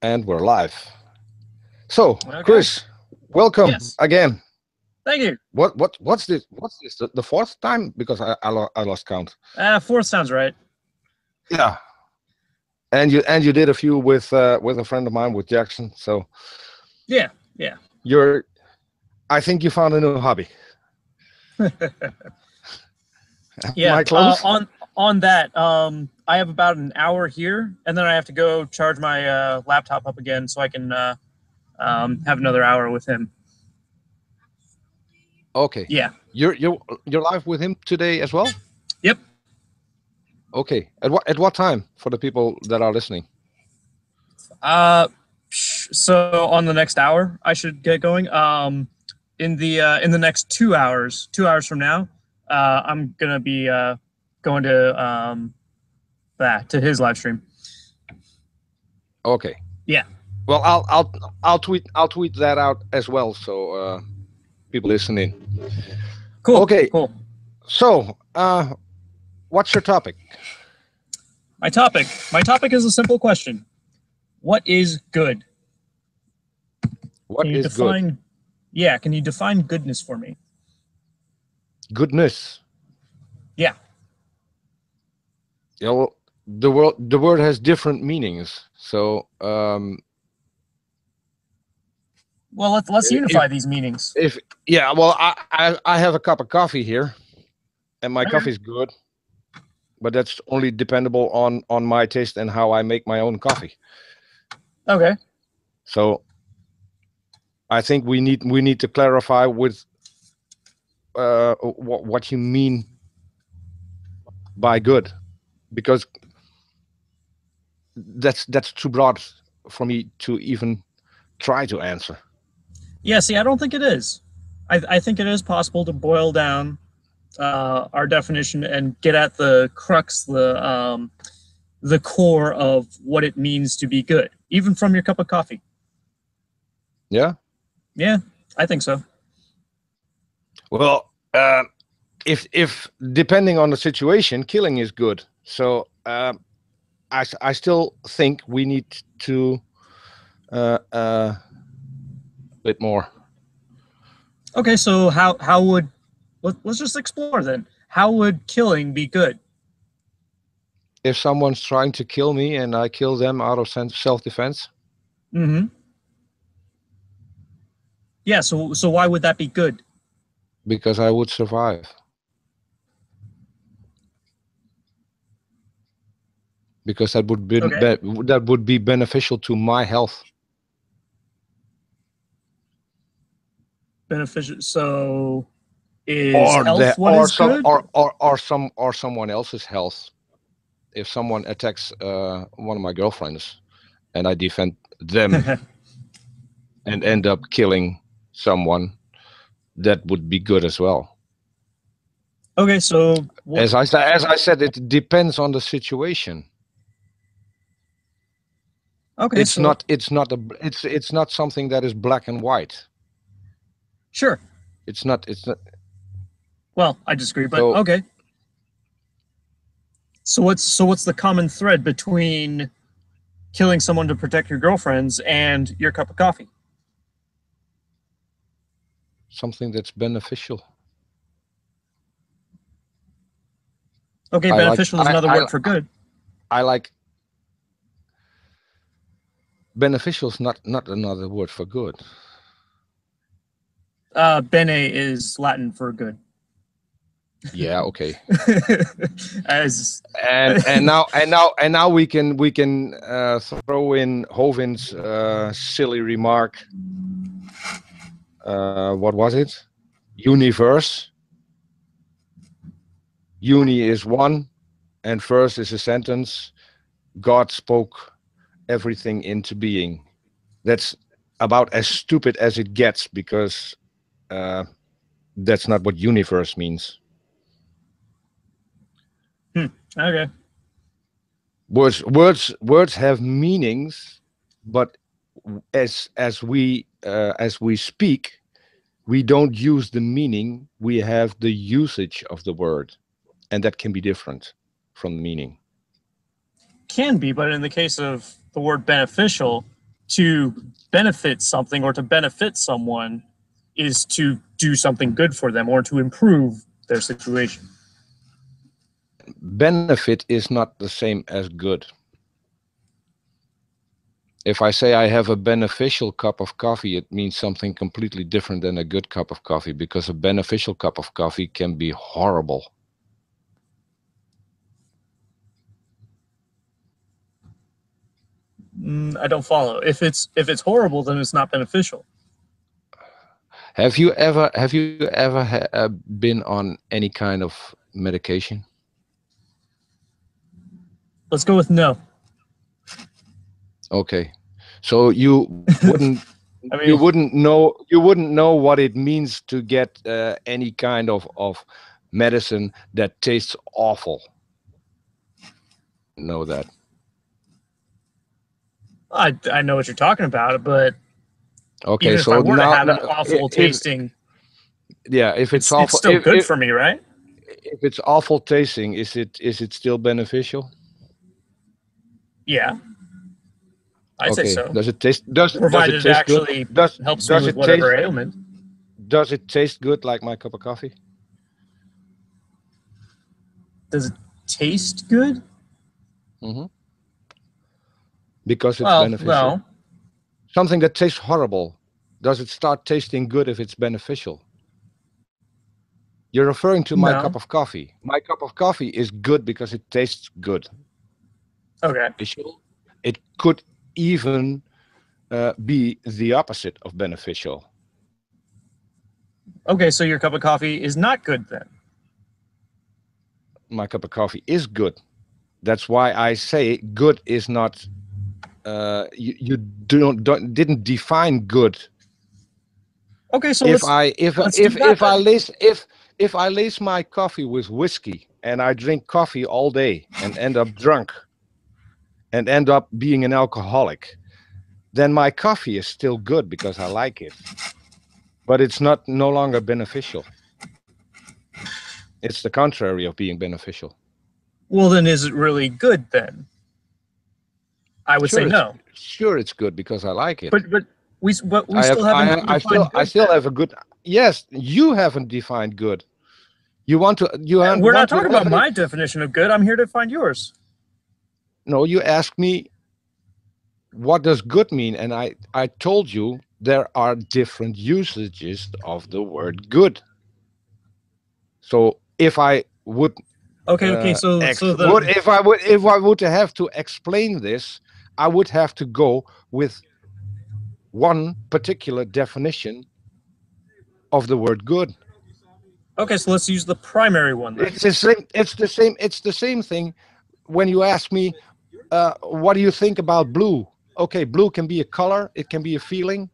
And we're live. So, Okay. Chris, welcome Yes. again. Thank you. What's this? The fourth time? Because I lost count. Fourth sounds right. Yeah. And you did a few with a friend of mine, with Jackson. So Yeah. I think you found a new hobby. Am Yeah. I close? On that, I have about an hour here, and then I have to go charge my laptop up again so I can have another hour with him. Okay. Yeah. You're live with him today as well? Yep. Okay. At what time for the people that are listening? So on the next hour, I should get going. In the next 2 hours, 2 hours from now, I'm gonna be going to his live stream. Okay. Yeah. Well, I'll tweet that out as well, so people listening. Cool. Okay. Cool. So, what's your topic? My topic is a simple question. What is good? What Can you is define good? Yeah, can you define goodness for me? Goodness. Yeah. Yeah, well, the word has different meanings. So, Well, let's if unify these meanings. if yeah, well, I have a cup of coffee here, and my Okay. coffee is good, but that's only dependable on my taste and how I make my own coffee. Okay. So, I think we need to clarify with what you mean by good, because that's too broad for me to even try to answer. Yeah, see, I don't think it is. I think it is possible to boil down our definition and get at the crux, the core of what it means to be good, even from your cup of coffee. Yeah. Yeah, I think so. Well, if depending on the situation, killing is good. So I still think we need to bit more. Okay, so how would let's just explore then. How would killing be good? If someone's trying to kill me and I kill them out of self-defense, Mm-hmm. Yeah, so why would that be good? because I would survive. Because that would be Okay. that would be beneficial to my health. Beneficial. So is Or health the what is good? or someone else's health. If someone attacks one of my girlfriends and I defend them and end up killing someone, that would be good as well. Okay, so As I said, it depends on the situation. okay, It's so it's not something that is black and white. sure. It's not. Well, I disagree, but So okay. So what's the common thread between killing someone to protect your girlfriends and your cup of coffee? something that's beneficial. Okay, I like beneficial is another word for good. I like beneficial is not another word for good. Bene is Latin for good. Yeah, okay. As And now we can throw in Hovin's silly remark. What was it? Universe. Uni is one, and verse is a sentence. God spoke everything into being. That's about as stupid as it gets, because that's not what universe means. okay. Words have meanings, but as we speak, we don't use the meaning. We have the usage of the word, and that can be different from the meaning. Can be, but in the case of the word beneficial, to benefit something or to benefit someone is to do something good for them or to improve their situation. Benefit is not the same as good. If I say I have a beneficial cup of coffee, it means something completely different than a good cup of coffee, because a beneficial cup of coffee can be horrible. I don't follow. If it's horrible, then it's not beneficial. Have you ever been on any kind of medication? Let's go with no. Okay, so you wouldn't I mean, you wouldn't know what it means to get any kind of medicine that tastes awful. Know that. I know what you're talking about, but Okay, even if so I were to now, have an awful tasting, if it's awful, it's still good for me, right? if it's awful tasting, is it still beneficial? Yeah, I'd say Okay. so. Does it taste Provided it good? actually helps me Does with it taste whatever ailment. does it taste good like my cup of coffee? Does it taste good? Mm-hmm. Because it's Well, beneficial. no. Something that tastes horrible, does it start tasting good if it's beneficial? You're referring to my cup No. of coffee. My cup of coffee is good because it tastes good. Okay. It could even be the opposite of beneficial. Okay, so your cup of coffee is not good then. My cup of coffee is good. That's why I say good is not. You didn't define good. Okay, so If let's do that then. if I lace my coffee with whiskey and I drink coffee all day and end up drunk and end up being an alcoholic, then my coffee is still good because I like it, but it's no longer beneficial. It's the contrary of being beneficial. Well, then is it really good then? I would say no. Sure it's good because I like it. But we still haven't defined I still have a good. Yes, you haven't defined good. You want to We're not want to talking have about my definition of good. I'm here to find yours. No, you asked me what does good mean, and I told you there are different usages of the word good. So if I would Okay. So if I would have to explain this, I would have to go with one particular definition of the word good. okay, so let's use the primary one then. It's the same thing when you ask me, what do you think about blue? Okay, blue can be a color, it can be a feeling.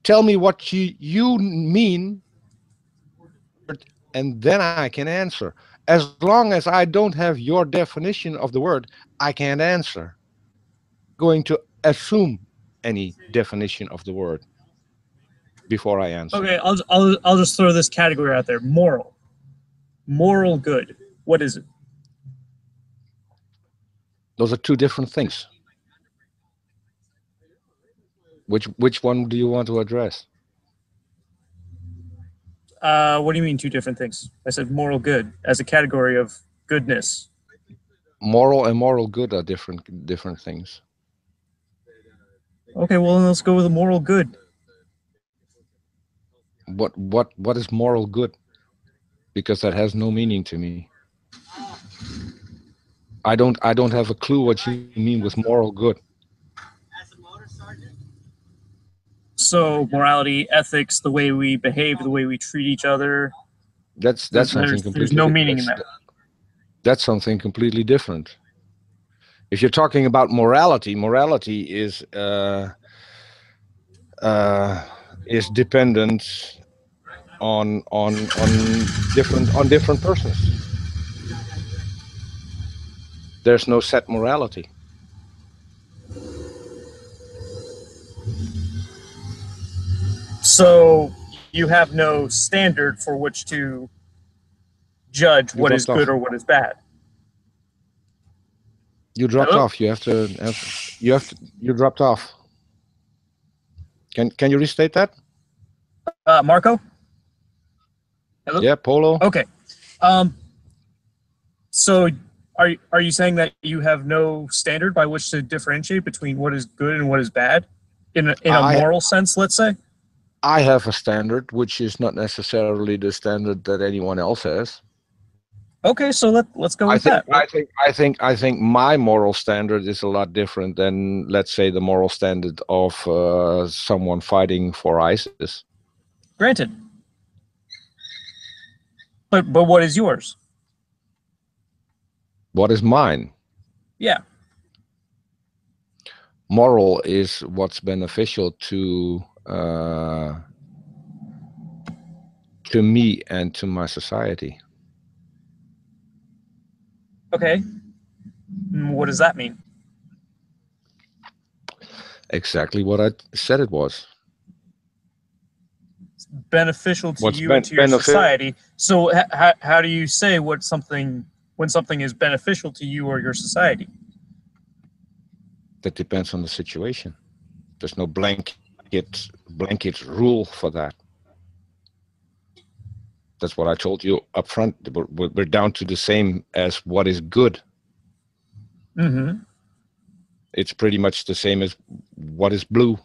Tell me what you mean, and then I can answer. As long as I don't have your definition of the word, I can't answer. Going to assume any definition of the word before I answer. Okay, I'll just throw this category out there. Moral good. What is it? Those are two different things. Which one do you want to address? What do you mean two different things? I said moral good as a category of goodness. Moral and moral good are different things. Okay, well then let's go with a moral good. What is moral good? Because that has no meaning to me. I don't have a clue what you mean with moral good. So morality, ethics, the way we behave, the way we treat each other. That's something completely. There's no meaning in that. That's something completely different. If you're talking about morality, morality is dependent on different persons. There's no set morality. So you have no standard for which to judge what is good or what is bad. You dropped Hello? off. You dropped off. Can you restate that? Marco? Hello? Yeah, Polo. Okay. Um, so are you saying that you have no standard by which to differentiate between what is good and what is bad in a I moral sense, let's say? I have a standard which is not necessarily the standard that anyone else has. Okay, so let's go I with think that. I think I think I think my moral standard is a lot different than, let's say, the moral standard of someone fighting for ISIS. Granted. But what is yours? What is mine? Yeah. Moral is what's beneficial to me and to my society. Okay. What does that mean? Exactly what I said it was. Beneficial to What's you and to your society. So how do you say when something is beneficial to you or your society? That depends on the situation. There's no blanket rule for that. That's what I told you up front. We're down to the same as what is good. Mm-hmm. It's pretty much the same as what is blue.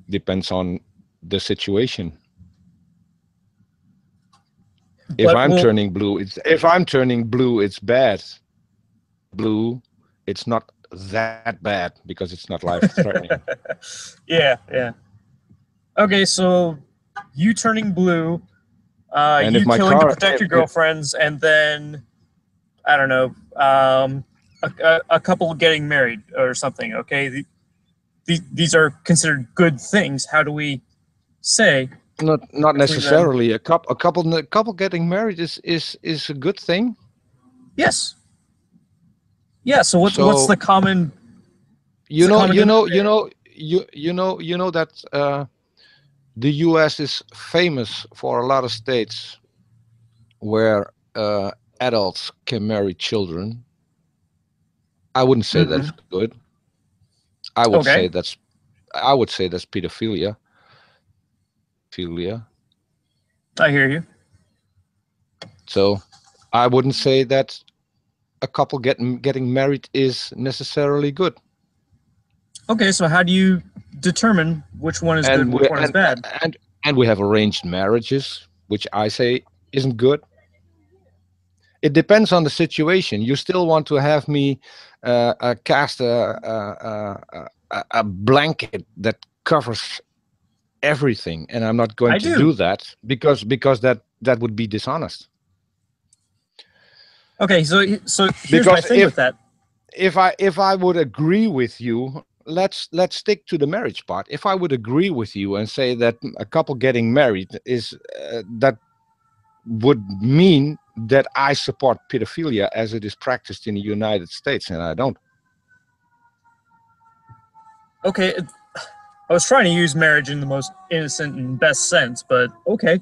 Depends on the situation. If I'm turning blue, it's bad. Blue, it's not that bad because it's not life-threatening. Yeah. Okay, so you turning blue, And you if my killing to car, protect your girlfriends, and then I don't know, a couple getting married or something. Okay, these are considered good things. How do we say? not necessarily. A couple getting married is a good thing. Yes. Yeah. So what's So the common? you know that the U.S. is famous for a lot of states where adults can marry children. I wouldn't say that's good. I would Okay. say that's pedophilia. I hear you. So I wouldn't say that a couple getting married is necessarily good. Okay, so how do you determine which one is good and which one is bad? And we have arranged marriages, which I say isn't good. It depends on the situation. You still want to have me cast a blanket that covers everything, and I'm not going I to do. do that because that would be dishonest. Okay, so here's Because my thing with that. if I would agree with you, let's stick to the marriage part. If I would agree with you and say that a couple getting married is that would mean that I support pedophilia as it is practiced in the United States, and I don't. Okay, I was trying to use marriage in the most innocent and best sense, but okay.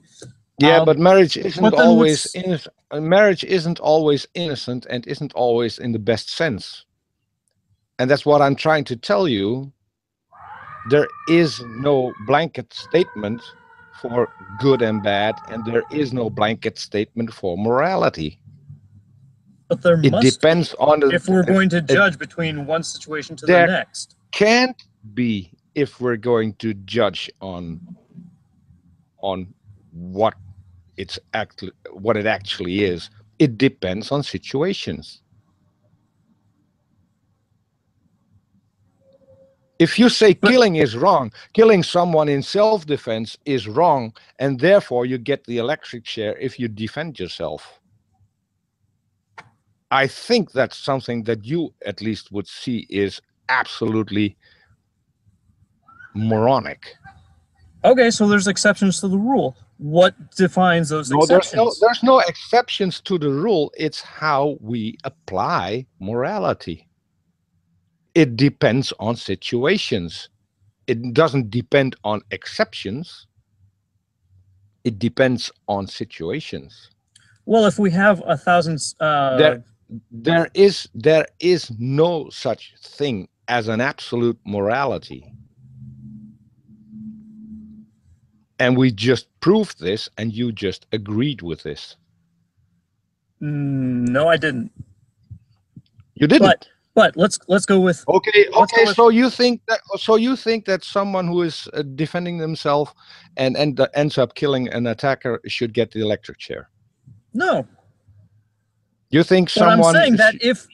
Yeah, but marriage isn't but then always what's innocent. Marriage isn't always innocent and isn't always in the best sense. And that's what I'm trying to tell you. There is no blanket statement for good and bad, and there is no blanket statement for morality. but there It must be depends on the. if we're going to judge between one situation to the There next. can't be if we're going to judge on what it actually is. It depends on situations. If you say killing is wrong, killing someone in self-defense is wrong, and therefore you get the electric chair if you defend yourself. I think that's something that you at least would see is absolutely moronic. Okay, so there's exceptions to the rule. What defines those exceptions? There's no exceptions to the rule. It's how we apply morality. It depends on situations. It doesn't depend on exceptions. It depends on situations. Well, if we have 1,000 there is no such thing as an absolute morality. And we just proved this, and you just agreed with this. No, I didn't. You didn't. But let's go with Okay. with, So you think that someone who is defending themselves and ends up killing an attacker should get the electric chair? no. You think But I'm someone saying that if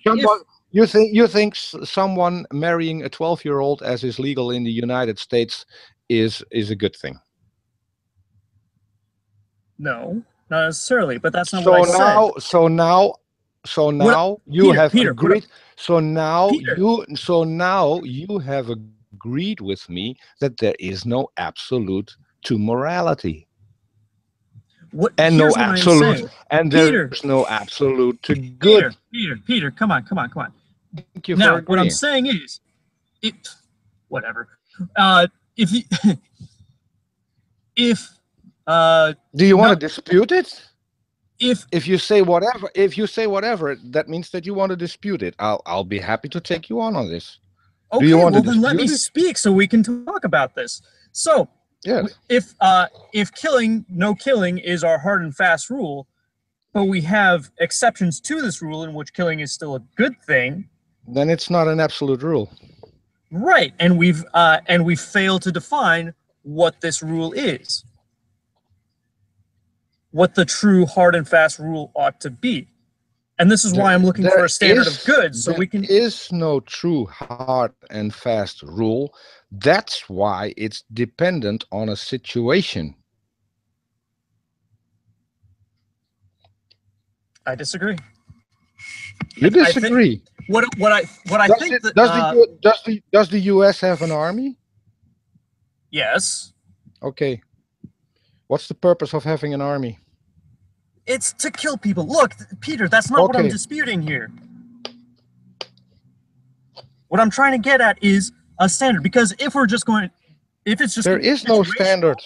you think someone marrying a 12-year-old, as is legal in the United States, is a good thing? no, not necessarily. But that's not what I said. So now you Peter, have Peter, agreed. So now Peter. you have agreed with me that there is no absolute to morality, and Here's no what I'm absolute, saying. and Peter, there's no absolute to good. Peter, come on. Thank you for Now, what I'm agreeing. saying is, whatever. If you, if Do you want no- to dispute it? if you say whatever, that means that you want to dispute it. I'll be happy to take you on this. okay, Do you want well to then let me dispute it? speak so we can talk about this. So Yes. if no killing is our hard and fast rule, but we have exceptions to this rule in which killing is still a good thing, Then it's not an absolute rule. right? And we've failed to define what this rule is, what the true hard and fast rule ought to be. And this is why I'm looking for a standard of good, so we can. There is no true hard and fast rule. That's why it's dependent on a situation. I disagree. You disagree? What I think that does the U.S. have an army? yes, Okay. What's the purpose of having an army? it's to kill people. Look, Peter, that's not what I'm Okay. disputing here. What I'm trying to get at is a standard, because if it's just There is no situational, standard.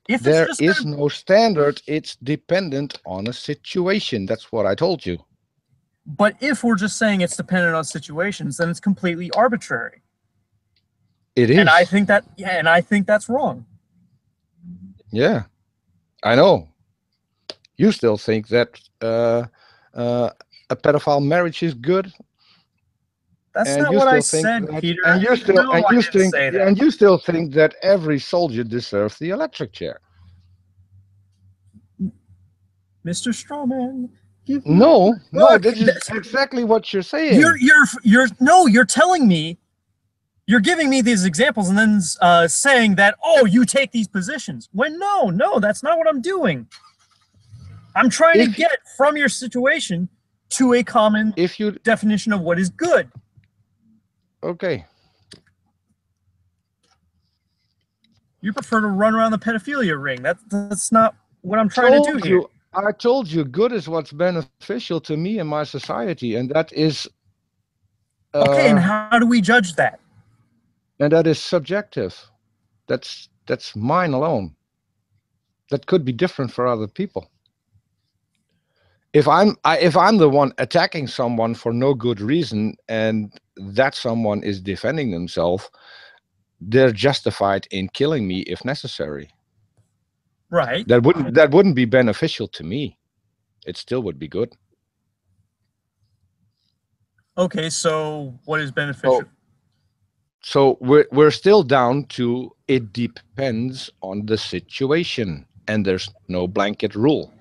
If There it's just is no standard. It's dependent on a situation. That's what I told you. but if we're just saying it's dependent on situations, then it's completely arbitrary. It is. And I think that's wrong. Yeah, I know. You still think that a pedophile marriage is good, That's and not you what I still think said, that, Peter. and you still No, and I you didn't think say that. and you still think that every soldier deserves the electric chair. Mr. Strawman, give me No, Look, this is exactly what you're saying. you're telling me, you're giving me these examples and then saying that, oh, you take these positions. When no, that's not what I'm doing. I'm trying to get from your situation to a common definition of what is good. Okay. You prefer to run around the pedophilia ring. That's not what I'm trying to do here. I told you good is what's beneficial to me and my society, and that is okay, and how do we judge that? And that is subjective. That's mine alone. That could be different for other people. If I'm the one attacking someone for no good reason, and that someone is defending themselves, they're justified in killing me if necessary. Right. That wouldn't be beneficial to me. It still would be good. Okay, so what is beneficial? So we're still down to it depends on the situation, and there's no blanket rule.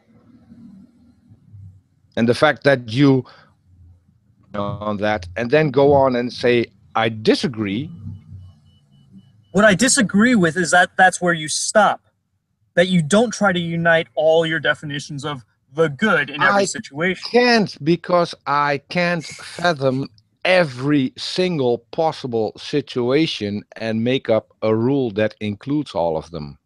And the fact that you on that and then go on and say I disagree. What I disagree with is that that's where you stop. That you don't try to unite all your definitions of the good in every situation. I can't, because I can't fathom every single possible situation and make up a rule that includes all of them.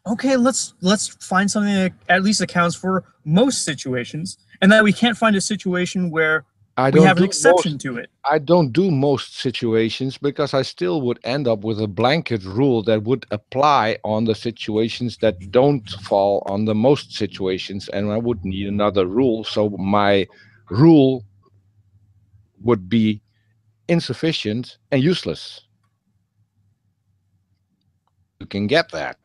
Okay, let's find something that at least accounts for most situations, and that we can't find a situation where we have an exception to it. I don't do most situations, because I still would end up with a blanket rule that would apply on the situations that don't fall on the most situations, and I would need another rule. So my rule would be insufficient and useless. You can get that.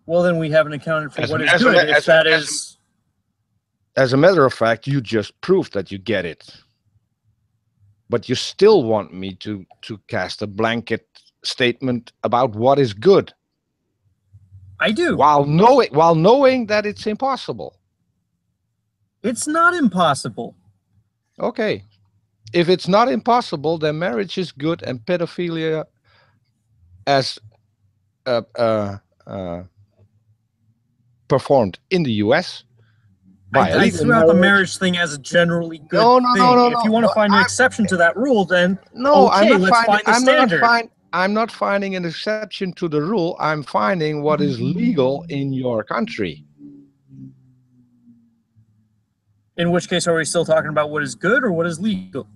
Well, then we haven't accounted for As what a- is as a- good. If as a- that as a- is, As a matter of fact, you just proved that you get it. But you still want me to cast a blanket statement about what is good, I do. while knowing that it's impossible. It's not impossible. Okay. If it's not impossible, then marriage is good and pedophilia, as performed in the US by a I legal threw out the marriage. marriage thing as a generally good No, thing. If you want to no, find an exception to that rule, then No, okay, let's find the standard. I'm not finding an exception to the rule. I'm finding what is legal in your country. In which case, are we still talking about what is good or what is legal?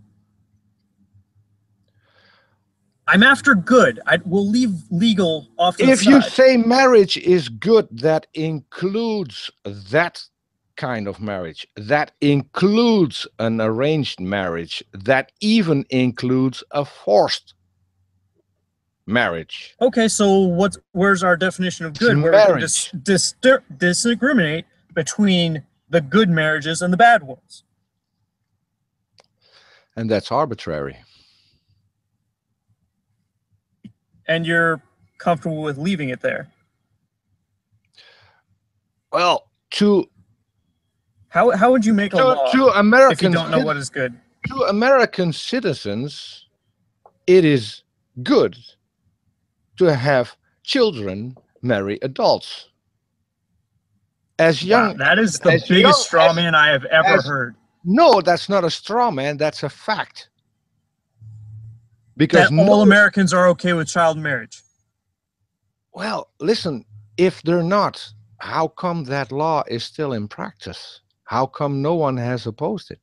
I'm after good. We'll leave legal off to the If side. you say marriage is good, that includes that kind of marriage. That includes an arranged marriage. That even includes a forced marriage. Okay, so where's our definition of good? Where Marriage. we can discriminate between the good marriages and the bad ones. And that's arbitrary. And you're comfortable with leaving it there? Well, how would you make a law to Americans, if you don't know what is good? To American citizens, it is good to have children marry adults. As young, Wow, that is the biggest straw man I have ever heard. No, that's not a straw man. That's a fact. Because that all Americans are okay with child marriage. Well, listen, if they're not, how come that law is still in practice? How come no one has opposed it?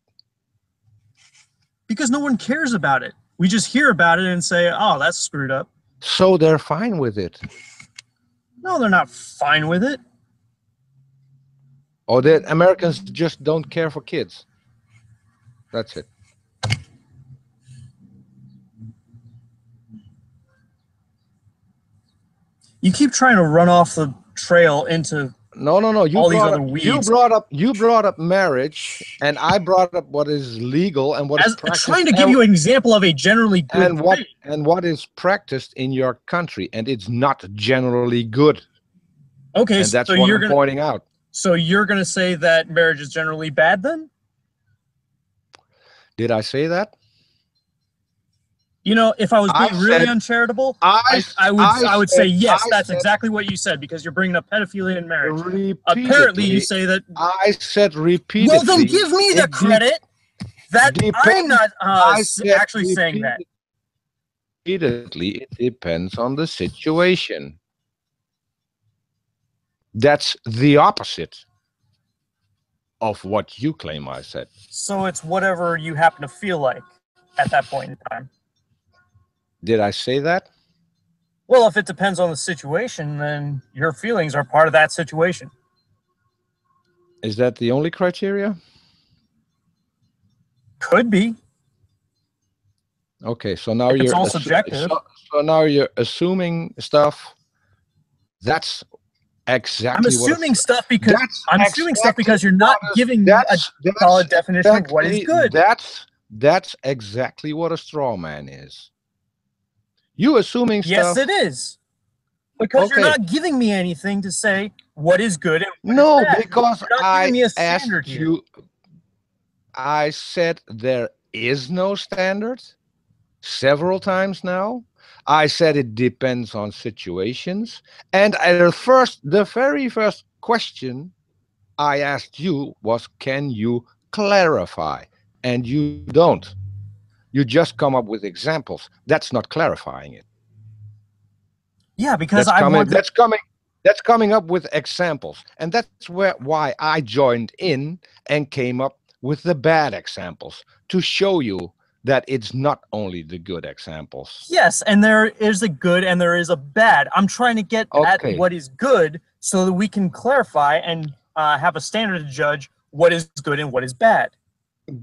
Because no one cares about it. We just hear about it and say, oh, that's screwed up. So they're fine with it. No, they're not fine with it. Or that Americans just don't care for kids. That's it. You keep trying to run off the trail into no. all these other weeds. You brought up marriage, and I brought up what is legal and what is practiced. Trying to give you an example of a generally good thing. And what is practiced in your country, and it's not generally good. Okay, and that's what I'm pointing out. So you're going to say that marriage is generally bad, then? Did I say that? You know, if I was being really uncharitable, I would say yes. That's exactly what you said, because you're bringing up pedophilia in marriage. Apparently, you say that. I said repeatedly. Well, then give me the credit that I'm not actually saying that. Repeatedly, it depends on the situation. That's the opposite of what you claim I said. So it's whatever you happen to feel like at that point in time. Did I say that? Well, if it depends on the situation, then your feelings are part of that situation. Is that the only criteria? Could be. Okay, so now it's all subjective. So now you're assuming stuff. That's exactly. I'm assuming stuff because you're not giving me a solid definition of what is good. That's exactly what a straw man is. You assuming stuff. Yes, it is. Because you're not giving me anything to say what is good and what is bad. Because I asked you. I said there is no standard several times now. I said it depends on situations. And the very first question I asked you was, can you clarify? And you don't. You just come up with examples. That's not clarifying it. Yeah, because that's coming up with examples, and that's why I joined in and came up with the bad examples to show you that it's not only the good examples. Yes, and there is a good and there is a bad. I'm trying to get at Okay. what is good so that we can clarify and have a standard to judge what is good and what is bad.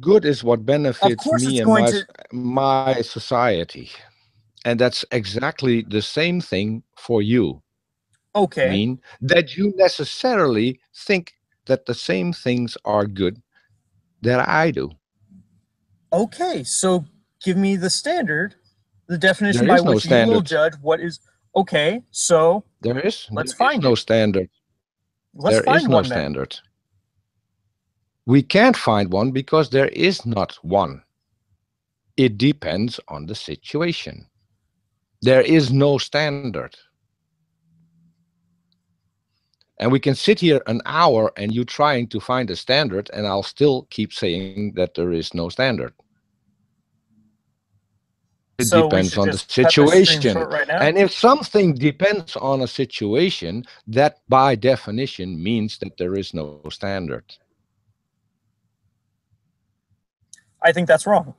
Good is what Of benefits course, me it's and going to. my society. And that's exactly the same thing for you. Okay. Mean that you necessarily think that the same things are good that I do. Okay, so give me the standard, the definition There by is no which you will standard. judge what is okay. So There let's is find no it. standard. Let's There is find no one then. standard. We can't find one because there is not one. It depends on the situation. There is no standard. And we can sit here an hour and you trying to find a standard, and I'll still keep saying that there is no standard. It So we depends should on the just cut this stream situation. short right now. And if something depends on a situation, that by definition means that there is no standard. I think that's wrong.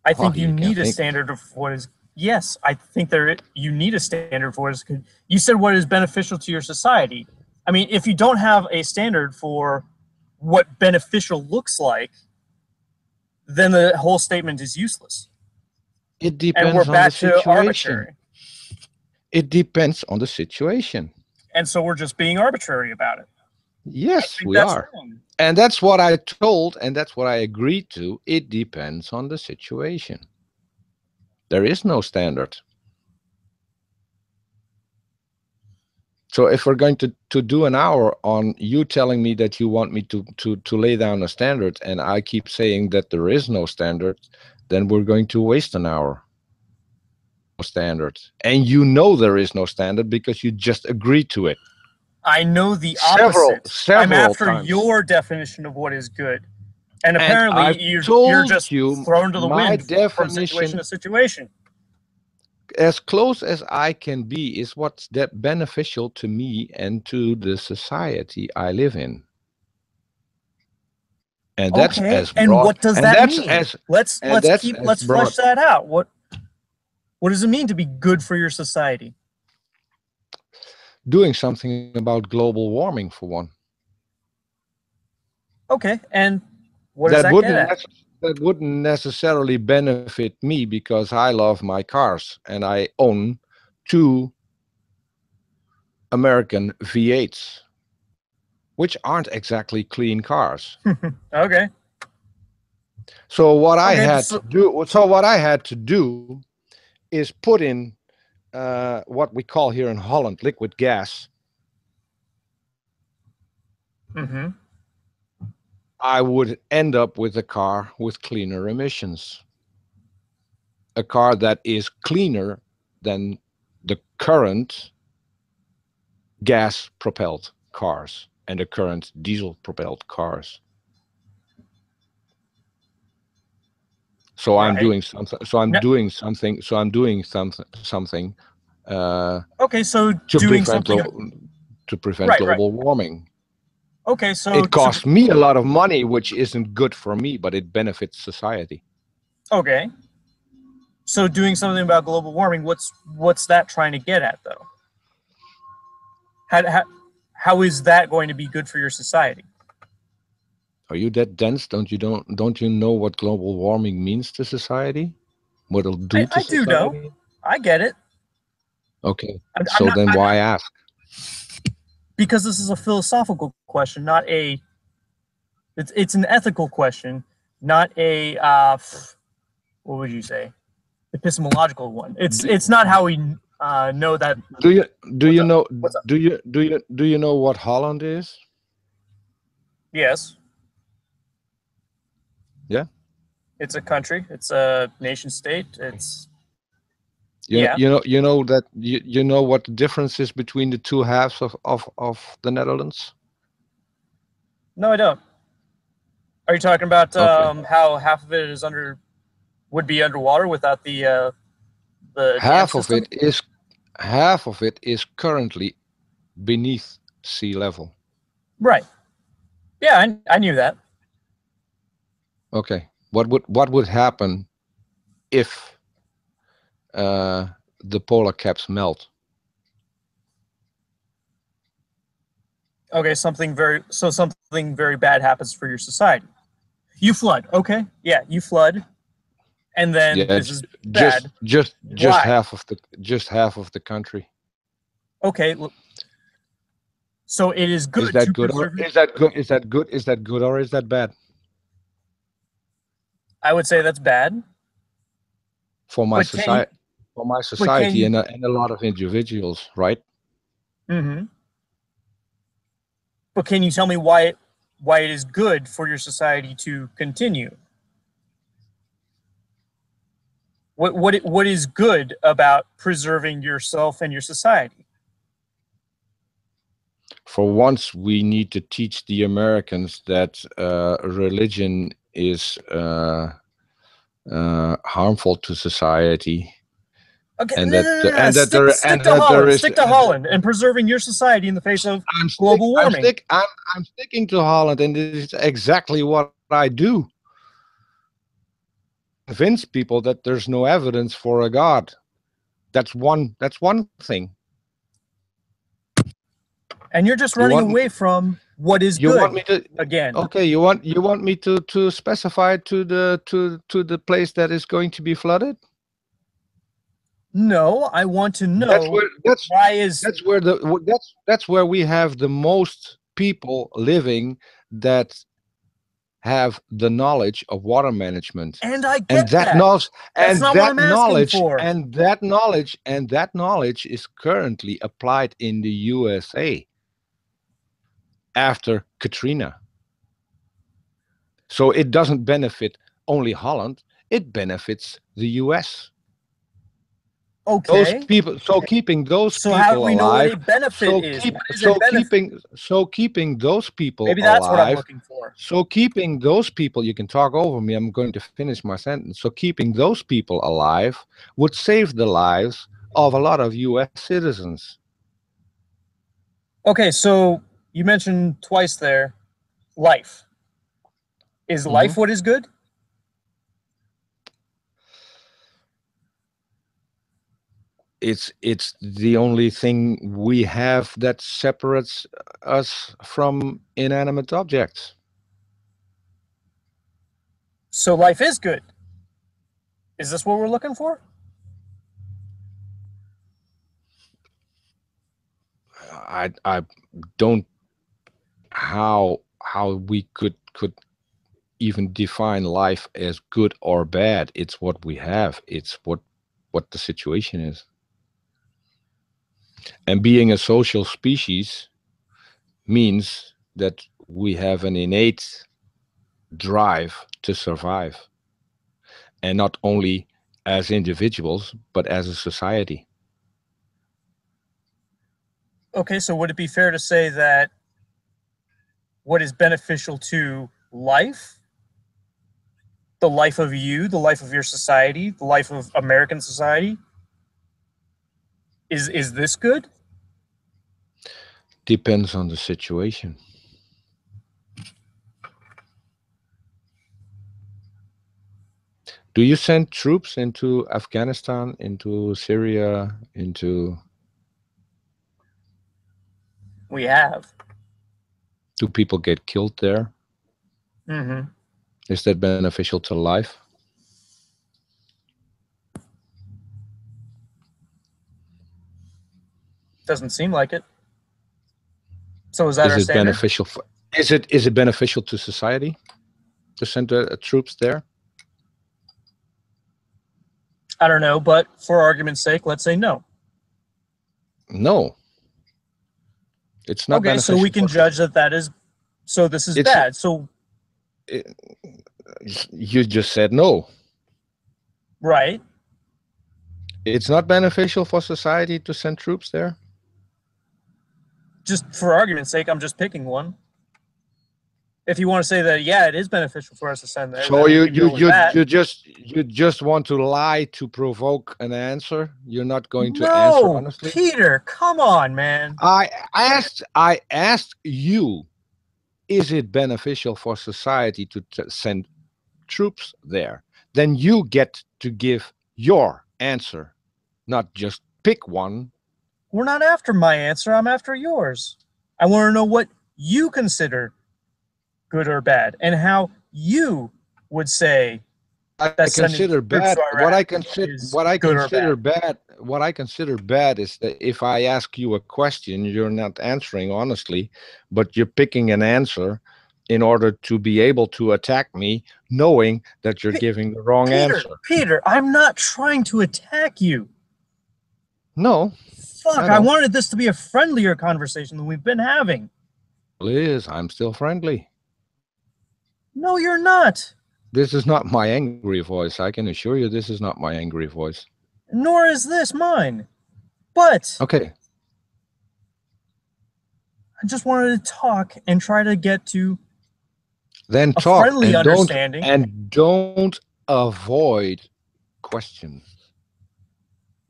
I think Oh, you you can need a think. standard of what is. Yes, I think you need a standard for what is good. You said what is beneficial to your society. I mean, if you don't have a standard for what beneficial looks like, then the whole statement is useless. It And we're depends on the back to situation. arbitrary. It depends on the situation. And so we're just being arbitrary about it. Yes, we that's are. wrong. And that's what I told, and that's what I agreed to. It depends on the situation. There is no standard. So if we're going to do an hour on you telling me that you want me to lay down a standard, and I keep saying that there is no standard, then we're going to waste an hour. Standard. And you know there is no standard because you just agreed to it. I know the opposite. Several I'm after times. your definition of what is good. And apparently and you're just thrown to the wind from situation definition, to situation. as close as I can be, is what's that beneficial to me and to the society I live in. And that's Okay, as broad. and what does and that that's mean? as Let's broad. flesh that out. What does it mean to be good for your society? Doing something about global warming, for one. Okay, and what does that get at? That wouldn't necessarily benefit me because I love my cars and I own 2 American V8s, which aren't exactly clean cars. Okay. So what I had to do is put in what we call here in Holland liquid gas. Mm-hmm. I would end up with a car with cleaner emissions. A car that is cleaner than the current gas-propelled cars and the current diesel-propelled cars. So I'm doing something. So I'm doing something. So I'm doing something. Okay, so to prevent global warming. Okay, so it costs me a lot of money, which isn't good for me, but it benefits society. Okay. So doing something about global warming, what's that trying to get at, though? How is that going to be good for your society? Are you that dense? Don't you know what global warming means to society? What it'll do to society? I do know. I get it. Okay. Then why ask? Because this is a philosophical question, not a. It's an ethical question, not a. What would you say? Epistemological one. It's not how we know that. Do you know what Holland is? Yes. Yeah. It's a country. It's a nation state. It's. You know what the difference is between the 2 halves of the Netherlands? No, I don't. Are you talking about how half of it would be underwater without the half of it is currently beneath sea level. Right. Yeah, I knew that. Okay. What would happen if the polar caps melt? Okay, something very bad happens for your society. You flood. Okay, yeah, you flood, and then Yeah, this is bad. just Why? half of the country. Okay, so it is Is good that to good or preserve. is that good? Is that good? Is that good or is that bad I would say that's bad. for my But can you? society? For my But can society you? and a lot of individuals, right? Mm-hmm. But can you tell me why it is good for your society to continue? What is good about preserving yourself and your society? For once, we need to teach the Americans that religion is harmful to society, Okay, and no, that no, no, no. and that Stick there and stick to that there Holland. is. Stick to Holland and preserving your society in the face of global warming. I'm sticking to Holland, and this is exactly what I do. Convince people that there's no evidence for a God. That's one thing. And you're just You running want away from what is you want good me to again. okay, you want me to specify to the place that is going to be flooded? No, I want to That's know where why is that's where we have the most people living that have the knowledge of water management, and I and get that. That's not what I'm asking for. and that knowledge is currently applied in the USA after Katrina. So it doesn't benefit only Holland, it benefits the US. Those Okay. people, so keeping those So how do people we know what a alive, benefit is? What is a benefit? so keeping those people Maybe that's what I'm alive, looking for. so keeping those people, you can talk over me, I'm going to finish my sentence. So keeping those people alive would save the lives of a lot of US citizens. Okay, so you mentioned twice there life. Is Mhm. life what is good? It's the only thing we have that separates us from inanimate objects. So life is good. Is this what we're looking for? I don't how we could even define life as good or bad. It's what we have. It's what the situation is. And being a social species means that we have an innate drive to survive, and not only as individuals but as a society. Okay, so would it be fair to say that what is beneficial to life, the life of you, the life of your society, the life of American society, is this good? Depends on the situation. Do you send troops into Afghanistan, into Syria, into... We have. Do people get killed there? Mm-hmm. Is that beneficial to life? Doesn't seem like it. So is that Is our it standard? beneficial for, is it beneficial to society to send troops there? I don't know, but for argument's sake, let's say no. No, it's not Okay, so we beneficial can for judge that is so this is it's bad. So it, you just said no. right. It's not beneficial for society to send troops there. Just for argument's sake, I'm just picking one. If you want to say that, yeah, it is beneficial for us to send there, So then we can go with that. you just want to lie to provoke an answer. You're not going to answer No, honestly. Peter, come on, man. I asked you, is it beneficial for society to send troops there, then you get to give your answer, not just pick one. We're not after my answer. I'm after yours. I want to know what you consider good or bad, and how you would say What I that sending consider troops bad, to Iraq is good or bad. what I consider bad is that if I ask you a question, you're not answering honestly, but you're picking an answer in order to be able to attack me, knowing that you're giving the wrong answer. Peter, I'm not trying to attack you. No. Fuck, I wanted this to be a friendlier conversation than we've been having. Well, it is. I'm still friendly. No, you're not. This is not my angry voice. I can assure you this is not my angry voice. Nor is this mine. But okay, I just wanted to talk and try to get to then a talk friendly understanding. And don't avoid questions,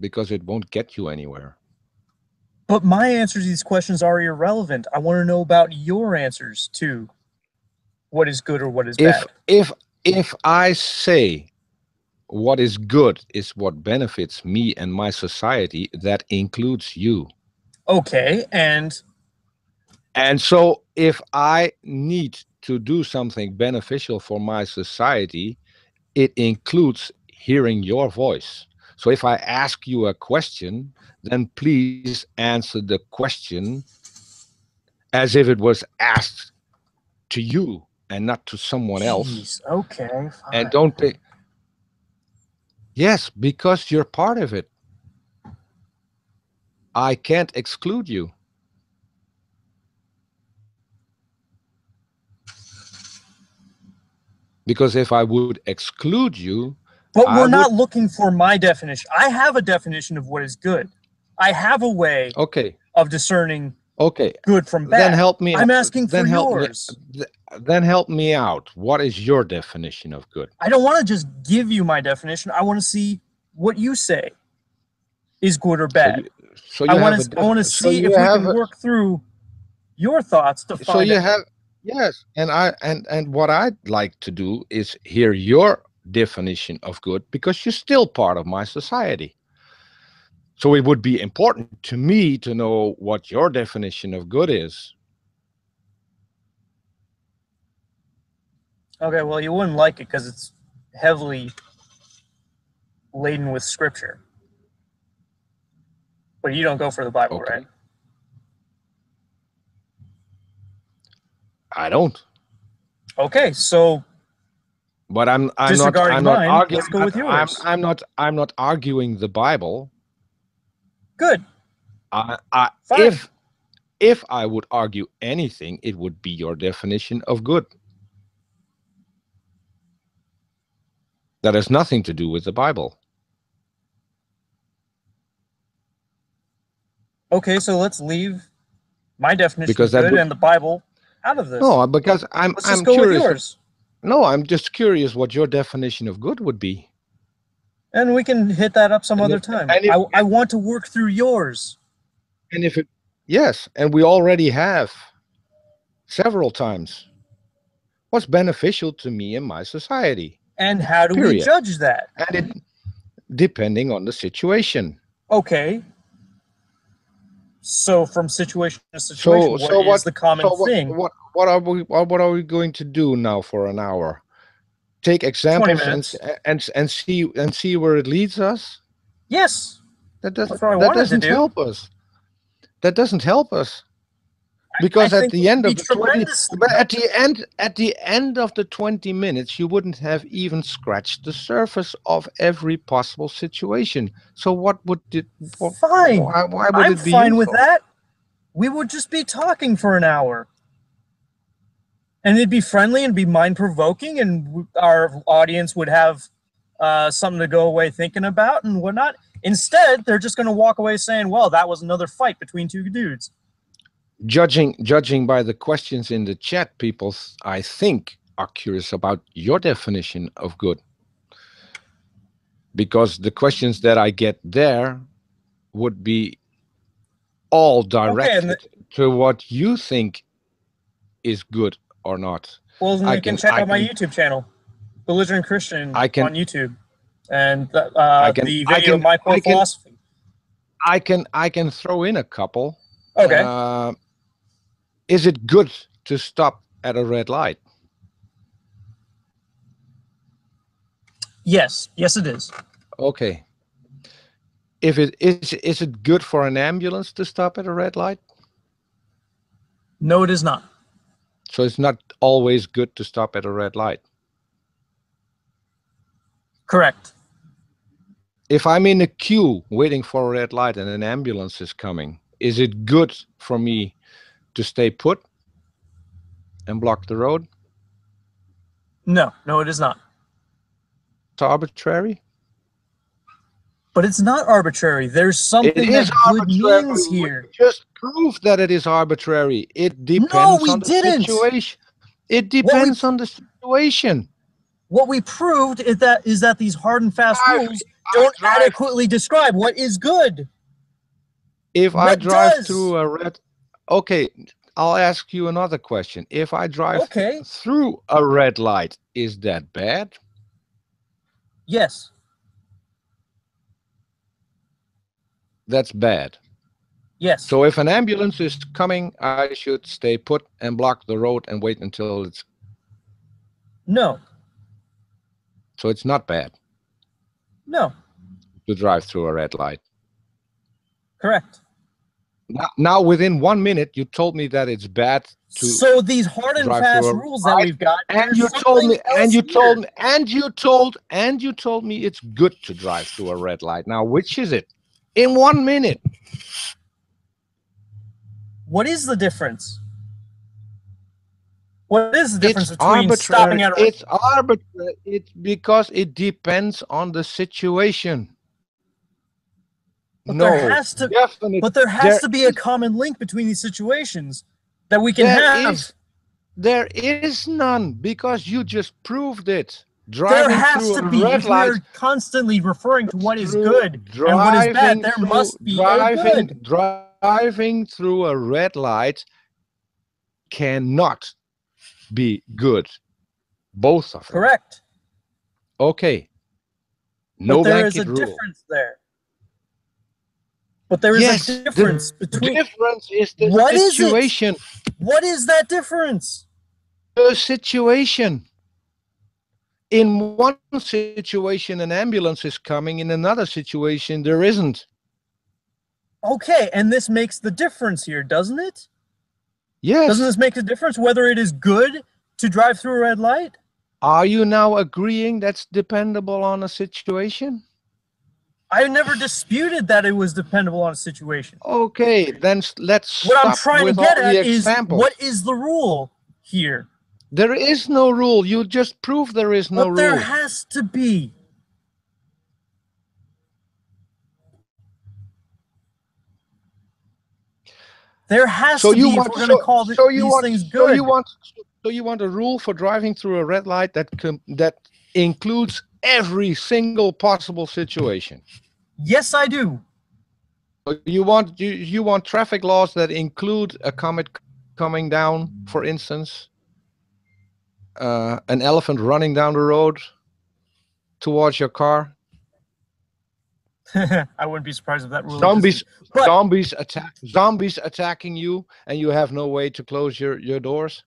because it won't get you anywhere. But my answers to these questions are irrelevant. I want to know about your answers to what is good or what is bad. If I say what is good is what benefits me and my society, that includes you. Okay, and so if I need to do something beneficial for my society, it includes hearing your voice. So if I ask you a question, then please answer the question as if it was asked to you and not to someone else. Okay, fine. And don't pick. Yes, because you're part of it. I can't exclude you. Because if I would exclude you, but we're not looking for my definition. I have a definition of what is good. I have a way of discerning good from bad. Then help me. I'm asking for yours. Then help me out. What is your definition of good? I don't want to just give you my definition. I want to see what you say is good or bad. I want to see if we can work through your thoughts to find. So you have. Yes, and what I'd like to do is hear your definition of good, because you're still part of my society. So it would be important to me to know what your definition of good is. Okay, well, you wouldn't like it because it's heavily laden with scripture. But you don't go for the Bible, right? I don't. Okay, so. But I'm not arguing. Let's go with yours. I'm not arguing the Bible. Good. If I would argue anything, it would be your definition of good. That has nothing to do with the Bible. Okay, so let's leave my definition of good and the Bible out of this. No, because I'm just go curious. With yours. No, I'm just curious what your definition of good would be. And we can hit that up some other time. I want to work through yours. And if it, yes, and we already have several times. What's beneficial to me and my society? And how do we judge that? And it, depending on the situation. Okay. So from situation to situation, what is the common thing? What are we going to do now for an hour? Take examples and see where it leads us? Yes. That doesn't help us. That doesn't help us. Because at the end of the 20 minutes, you wouldn't have even scratched the surface of every possible situation. So what would it? Fine. Why would I'm it be fine with that. We would just be talking for an hour, and it'd be friendly and be mind-provoking, and our audience would have something to go away thinking about and whatnot. Instead, they're just going to walk away saying, "Well, that was another fight between two dudes." Judging by the questions in the chat, people, I think, are curious about your definition of good. Because the questions that I get there would be all directed to what you think is good or not. Well, then you can check out my YouTube channel. Belligerent Christian I can on YouTube, and I can the I video can My Core I can Philosophy. I can throw in a couple. Okay. Is it good to stop at a red light? Yes, yes, it is. Okay. If it is it good for an ambulance to stop at a red light? No, it is not. So it's not always good to stop at a red light. Correct. If I'm in a queue waiting for a red light and an ambulance is coming, is it good for me to stay put and block the road? No, no, it is not. It's arbitrary. But it's not arbitrary. There's It something is that good arbitrary. means We here. just proved that it is arbitrary. It No, depends we on the didn't. situation. It What we depends on the situation. what we proved is that these hard and fast rules don't adequately describe what is good. If I What drive does? through a red, okay, I'll ask you another question. If I drive Okay. through a red light, is that bad? Yes. That's bad. Yes. So if an ambulance is coming, I should stay put and block the road and wait until it's. No. So it's not bad No. to drive through a red light. Correct. Now within 1 minute, you told me that it's bad to. So these hard and fast rules that we've got, and you told me, and you told me, and you told me it's good to drive through a red light. Now, which is it? In 1 minute. What is the difference? What is the difference It's between stopping at a It's arbitrary. It's because it depends on the situation. But No, there has to, definitely. but there has to be a common link between these situations that we can have. There is none, because you just proved it. There Driving has through to a be. red If we light, are constantly referring to what is good and what is bad, there must be a good. Driving through a red light cannot be good. Both of them. Correct. Okay. No but there is a blanket rule. difference there. But there is a difference between. The difference is the What situation. Is it? What is that difference? The situation. In one situation, an ambulance is coming. In another situation, there isn't. Okay, and this makes the difference here, doesn't it? Yes. Doesn't this make a difference whether it is good to drive through a red light? Are you now agreeing that's dependable on a situation? I never disputed that it was dependable on a situation. Okay, then let's what I'm stop trying with to get all at the is examples. what is the rule here? There is no rule. You just proved there is no rule. But there has to be. There has to be if we're going to call these things good. So you want a rule for driving through a red light that includes every single possible situation? Yes, I do. You want traffic laws that include a comet coming down, for instance, an elephant running down the road towards your car. I wouldn't be surprised if that rule zombies attacking you and you have no way to close your doors.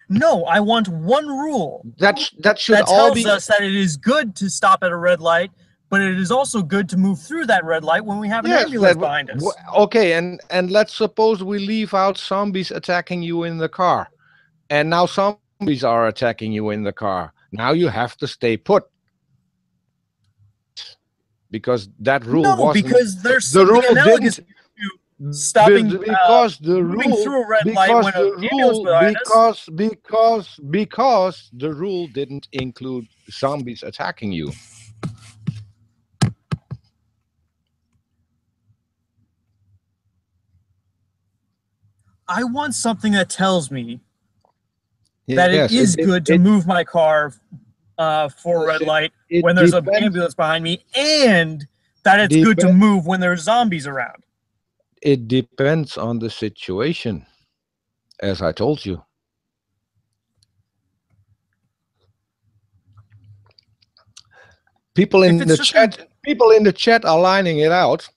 No, I want one rule that tells us that it is good to stop at a red light, but it is also good to move through that red light when we have an ambulance behind us. Okay, and let's suppose we leave out zombies attacking you in the car, and now zombies are attacking you in the car. Now you have to stay put. Because that rule wasn't. Because there's something analogous to stopping, because the moving rule, through a red light when an ambulance behind us. Because the rule didn't include zombies attacking you. I want something that tells me that it is good to move my car for a red light when there's an ambulance behind me, and that it's good to move when there's zombies around. It depends on the situation, as I told you. People If in it's the just chat are lining it out.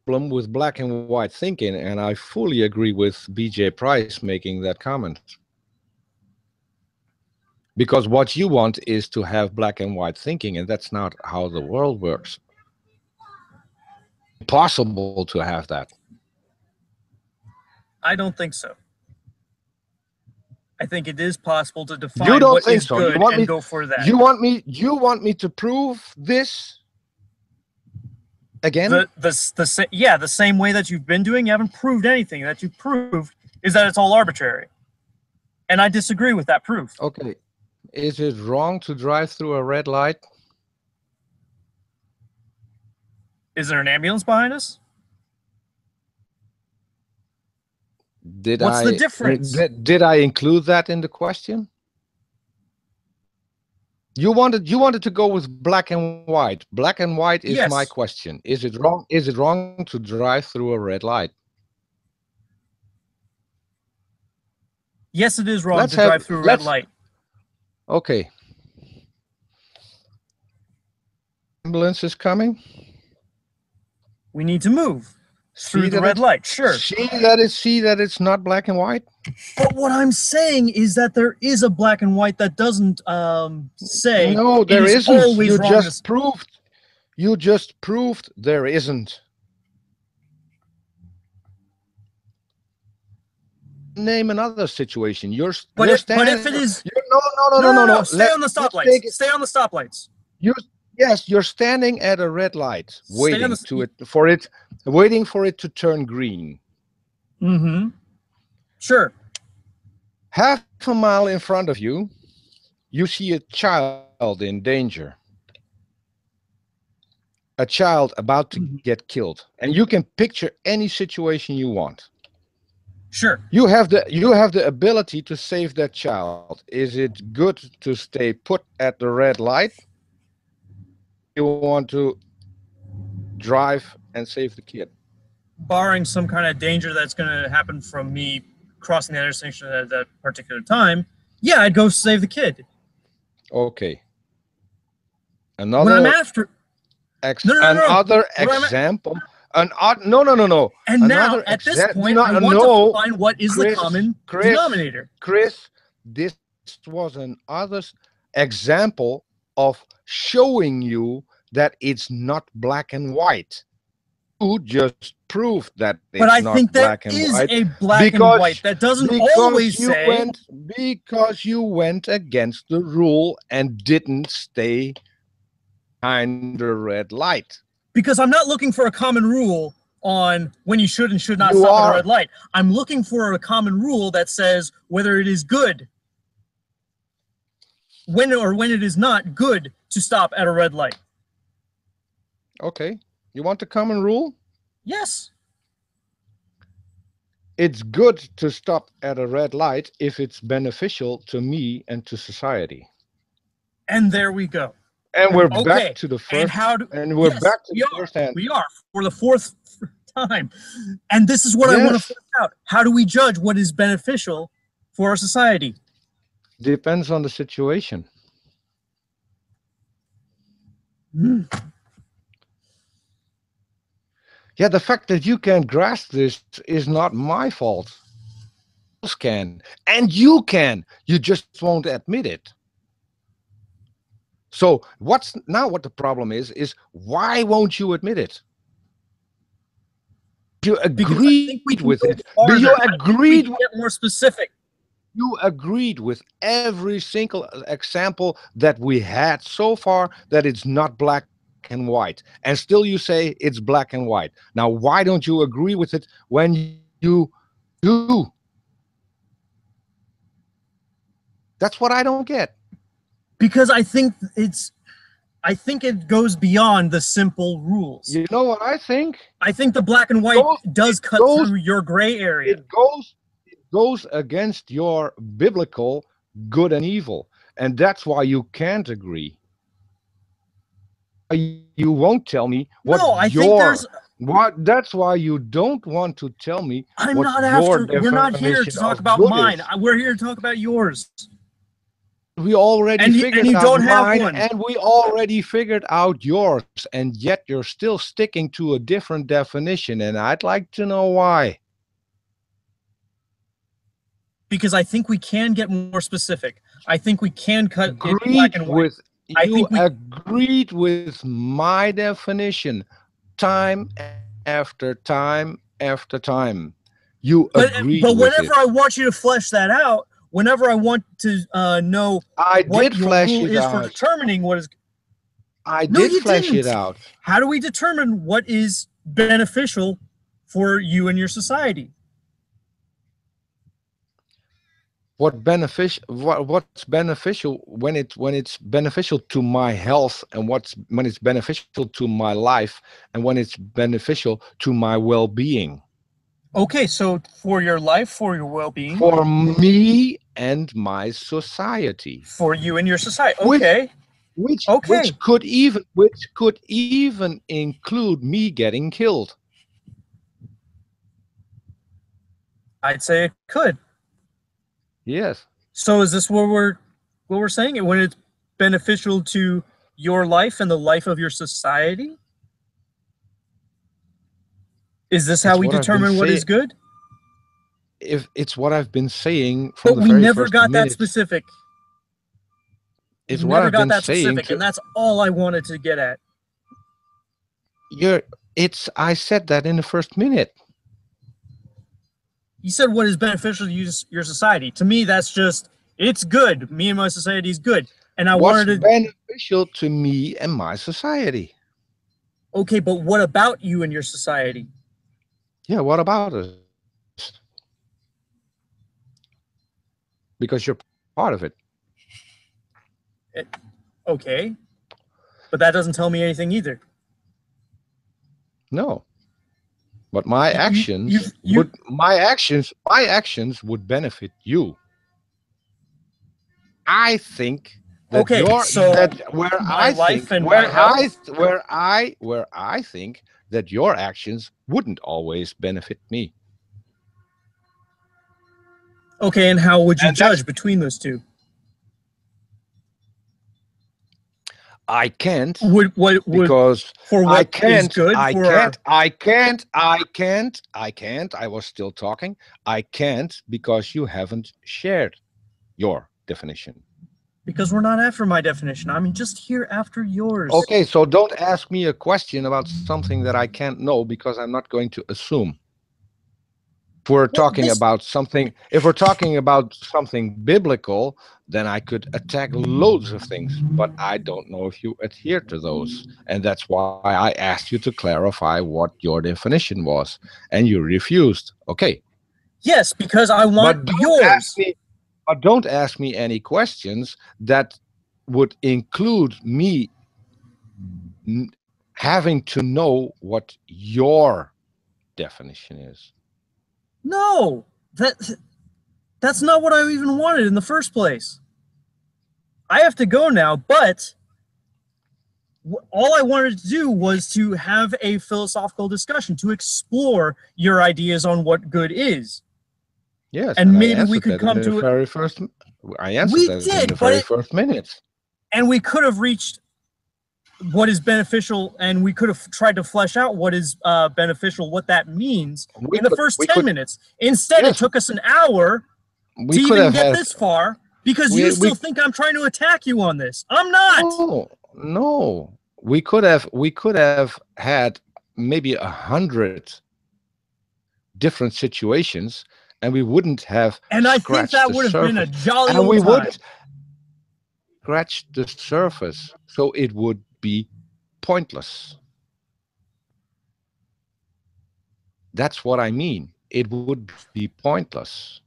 Problem with black and white thinking, and I fully agree with BJ Price making that comment. Because what you want is to have black and white thinking, and that's not how the world works. Impossible to have that. I don't think so. I think it is possible to You define don't what think is so? good You want and me? go for that. You want me to prove this again? The same way that you've been doing. You haven't proved anything. That you've proved is that it's all arbitrary, and I disagree with that proof. Okay. Is it wrong to drive through a red light? Is there an ambulance behind us? What's the difference? Did I include that in the question? You wanted to go with black and white. Black and white is Yes. my question. Is it wrong? Is it wrong to drive through a red light? Yes, it is wrong to drive through a red light. Okay. Ambulance is coming. We need to move through the red light. Sure. See that it's not black and white. But what I'm saying is that there is a black and white that doesn't say. No, there isn't. You just proved there isn't. Name another situation. But if it is, no. Stay on the stoplights. Stay on the stoplights. Yes, you're standing at a red light, waiting for it to turn green. Mm-hmm. Sure. Half a mile in front of you, you see a child in danger. A child about to get killed, and you can picture any situation you want. Sure. You have the ability to save that child. Is it good to stay put at the red light? You want to drive and save the kid? Barring some kind of danger that's going to happen from me crossing the intersection at that particular time, yeah, I'd go save the kid. Okay. When I'm after another example. No. And now, at this point, I want to find what is the common denominator. Chris, this was another example of showing you that it's not black and white. You just proved that it's not black and white. But I think there is a black and white that doesn't always say. Because you went against the rule and didn't stay behind the red light. Because I'm not looking for a common rule on when you should and should not stop at a red light. I'm looking for a common rule that says whether it is good, when it is not good to stop at a red light. Okay. You want the common rule? Yes. It's good to stop at a red light if it's beneficial to me and to society. And there we go. And we're back to the first. Back to the first hand. We are for the fourth time. And this is what I want to find out. How do we judge what is beneficial for our society? Depends on the situation. Yeah, the fact that you can't grasp this is not my fault. You can, and you can. You just won't admit it. So what the problem is why won't you admit it? You agreed with it. You agreed. Get more specific. You agreed with every single example that we had so far that it's not black and white, and still you say it's black and white. Now, why don't you agree with it when you do? That's what I don't get. Because I think it goes beyond the simple rules. You know what I think? I think the black and white does cut through your gray area. It goes against your biblical good and evil, and that's why you can't agree. You won't tell me what that's why you don't want to tell me. We're not here to talk about mine. We're here to talk about yours. We already and figured you out don't have mine, one. and we already figured out yours, and yet you're still sticking to a different definition, and I'd like to know why. Because I think we can get more specific. I think we can cut it black Agreed and white. with I you think we agreed with my definition time after time after time. You agreed but with whenever it. I want you to flesh that out, whenever I want to know I what did your flesh rule it is for out. determining what is. I No, did you flesh it didn't. out. How do we determine what is beneficial for you and your society? What's beneficial when it's beneficial to my health, and when it's beneficial to my life, and when it's beneficial to my well-being, Okay, so for your life, for your well-being, for me and my society, for you and your society. which Okay, okay. which could even include me getting killed. I'd say it could. Yes. So is this what we're saying? When it's beneficial to your life and the life of your society? Is this how It's we what I've been determine what saying. is good? If it's what I've been saying from But the we very never first got that minute. specific. It's We what never I've got been that saying specific, and that's all I wanted to get at. I said that in the first minute. You said what is beneficial to your society. To me, that's just it's good. Me and my society is good, and I What's wanted to. beneficial to me and my society? Okay, but what about you and your society? Yeah, what about us? Because you're part of it. Okay, but that doesn't tell me anything either. No. But my actions You would benefit you. I think that okay? So my life and my health. where I think that your actions wouldn't always benefit me. Okay, and how would you And that's judge between those two? I can't What would because for I what is can't, good I for our, can't, I can't, I can't, I can't. I was still talking. I can't because you haven't shared your definition. because we're not after my definition. I mean, just here after yours. Okay, so don't ask me a question about something that I can't know because I'm not going to assume. If we're talking about something, if we're talking about something biblical, then I could attack loads of things, but I don't know if you adhere to those. And that's why I asked you to clarify what your definition was, and you refused. Okay. Yes, because I want But don't ask yours. me, but don't ask me any questions that would include me having to know what your definition is. No, that's not what I even wanted in the first place. I have to go now, but all I wanted to do was to have a philosophical discussion to explore your ideas on what good is. Yes, and and I maybe we answered could that in come the to it. very first. I answered We that in the did, but very first minute. and we could have reached what is beneficial, and we could have tried to flesh out what is beneficial, what that means in the first 10 minutes. Instead, it Yes, took us an hour we to could even have get had. this far because you still think I'm trying to attack you on this. I'm not. No. We could have had maybe 100 different situations, and we wouldn't have And I think scratched that the would have been a surface. jolly And we old time. wouldn't scratch the surface, so it would be pointless. That's what I mean. It would be pointless.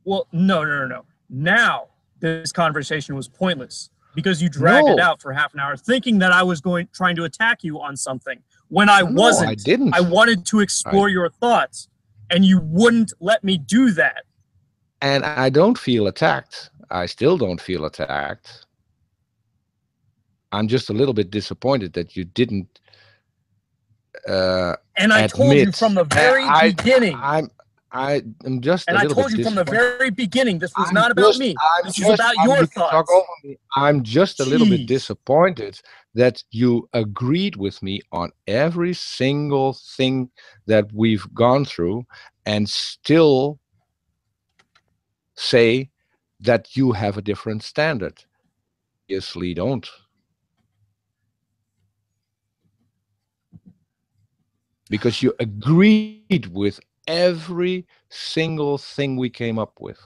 Well, no. Now this conversation was pointless because you dragged it No, out for half an hour thinking that I was trying to attack you on something when I no, wasn't. I didn't. I wanted to explore your thoughts, and you wouldn't let me do that. And I don't feel attacked. I still don't feel attacked. I'm just a little bit disappointed that you didn't and I told you from the very beginning. I'm just And a I little told bit you from the disappointed. very beginning, this was not about me. This was about your You can talk thoughts. over me. I'm just a little bit Jeez. disappointed that you agreed with me on every single thing that we've gone through and still say that you have a different standard. Obviously don't. Because you agreed with every single thing we came up with.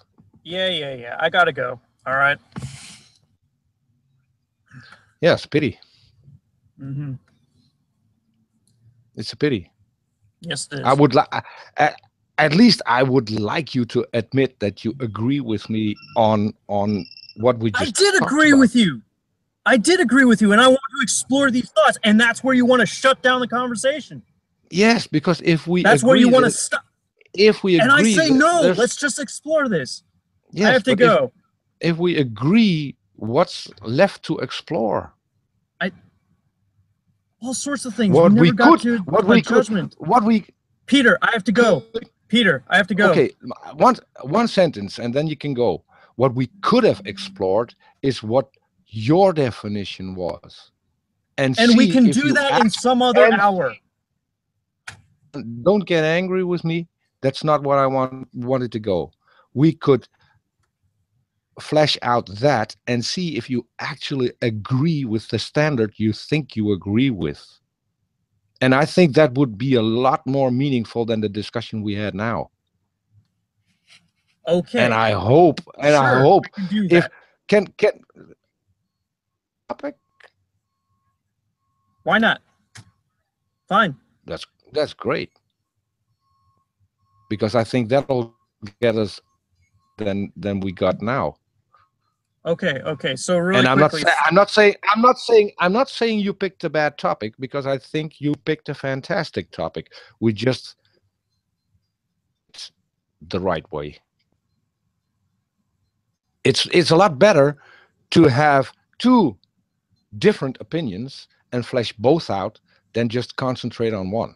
Yeah. I gotta go. All right. Yes, pity. Mm-hmm. It's a pity. Yes, it I is. would like, at least I would like you to admit that you agree with me on what we I just did talked agree about. with you. I did agree with you, and I want to explore these thoughts, and that's where you want to shut down the conversation. Yes, because if we That's where you agree want to that stop. if we And I agree say that no. there's Let's just explore this. I yes, have to but go. if we agree, what's left to explore? All sorts of things. We What we never got could, to what a we could, judgment. what we Peter, I have to go. could. Peter, I have to go. Okay, one sentence, and then you can go. What we could have explored is what your definition was, and And we see can if do you that in actually some other and hour. don't get angry with me. That's not what I wanted to go. We could flesh out that and see if you actually agree with the standard you think you agree with. And I think that would be a lot more meaningful than the discussion we had now. Okay. And I hope, Sure, we can do if that. can topic. Why not? Fine. That's great, because I think that'll get us than we got now. Okay. So really And quickly, I'm not saying you picked a bad topic, because I think you picked a fantastic topic. We just the right way. It's a lot better to have two different opinions and flesh both out than just concentrate on one.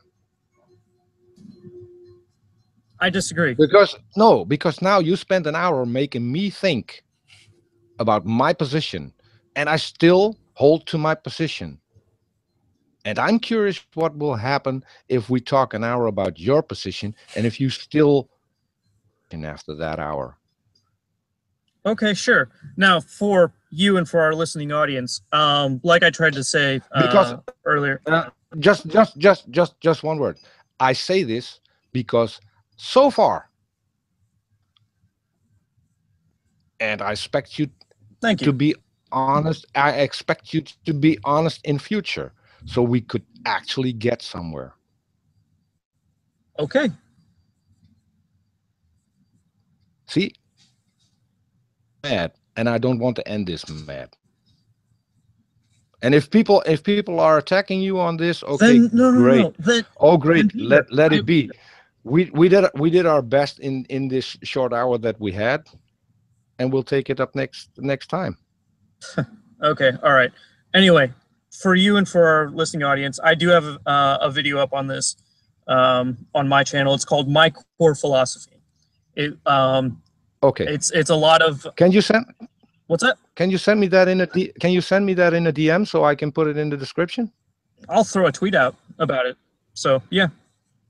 I disagree. Because now you spent an hour making me think about my position, and I still hold to my position. And I'm curious what will happen if we talk an hour about your position, and if you still after that hour. Okay, sure. Now, for you and for our listening audience, like I tried to say Because earlier, just one word. I say this because so far, and I expect you thank to you. be honest. I expect you to be honest in future, so we could actually get somewhere. Okay. See, mad, and I don't want to end this mad. And if people are attacking you on this, okay, Then great. no. Then Oh, great. Peter, Let it be. We did our best in this short hour that we had, and we'll take it up next time. Okay, all right. Anyway, for you and for our listening audience, I do have a video up on this on my channel. It's called My Core Philosophy. Okay. It's a lot of. Can you send? What's that? Can you send me that in a Can you send me that in a DM so I can put it in the description? I'll throw a tweet out about it. So yeah,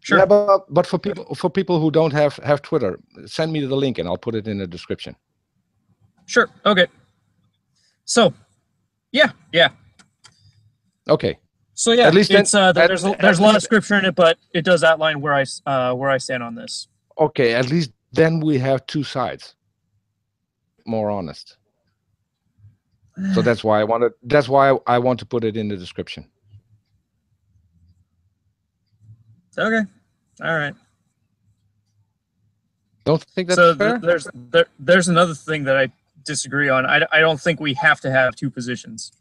sure. Yeah, but for people who don't have Twitter, send me the link and I'll put it in the description. Sure. Okay. So, yeah. Okay. So yeah, at least it's then, there's a lot of scripture in it, but it does outline where I stand on this. Okay, at least then we have two sides. More honest. So that's why I want to put it in the description. Okay. All right. Don't think that's so fair? there's another thing that I disagree on. I don't think we have to have two positions.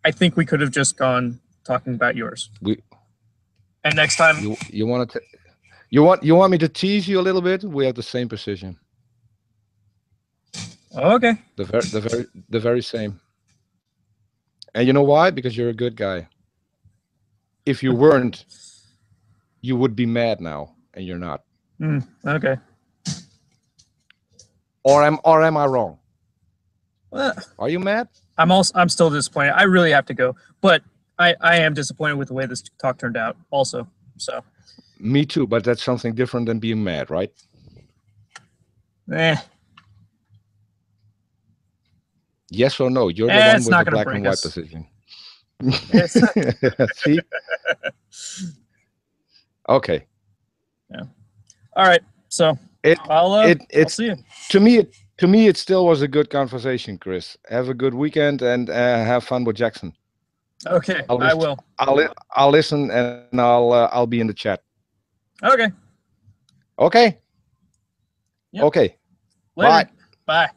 I think we could have just gone talking about yours. And next time you want me to tease you a little bit? We have the same position. Okay. The very same. And you know why? Because you're a good guy. If you weren't, you would be mad now, and you're not. Okay. Or am I wrong? Well, Are you mad? I'm still disappointed. I really have to go, but I am disappointed with the way this talk turned out. Also, so. Me too, but that's something different than being mad, right? Eh. Yes or no? You're the one It's with not the going to black and break white us. decision. It's See? Okay. Yeah. All right. So It I'll it's see you. to me it still was a good conversation, Chris. Have a good weekend and have fun with Jackson. Okay, I'll I listen, will. I'll listen and I'll be in the chat. Okay. Okay? Yep. Okay. Later. Bye. Bye.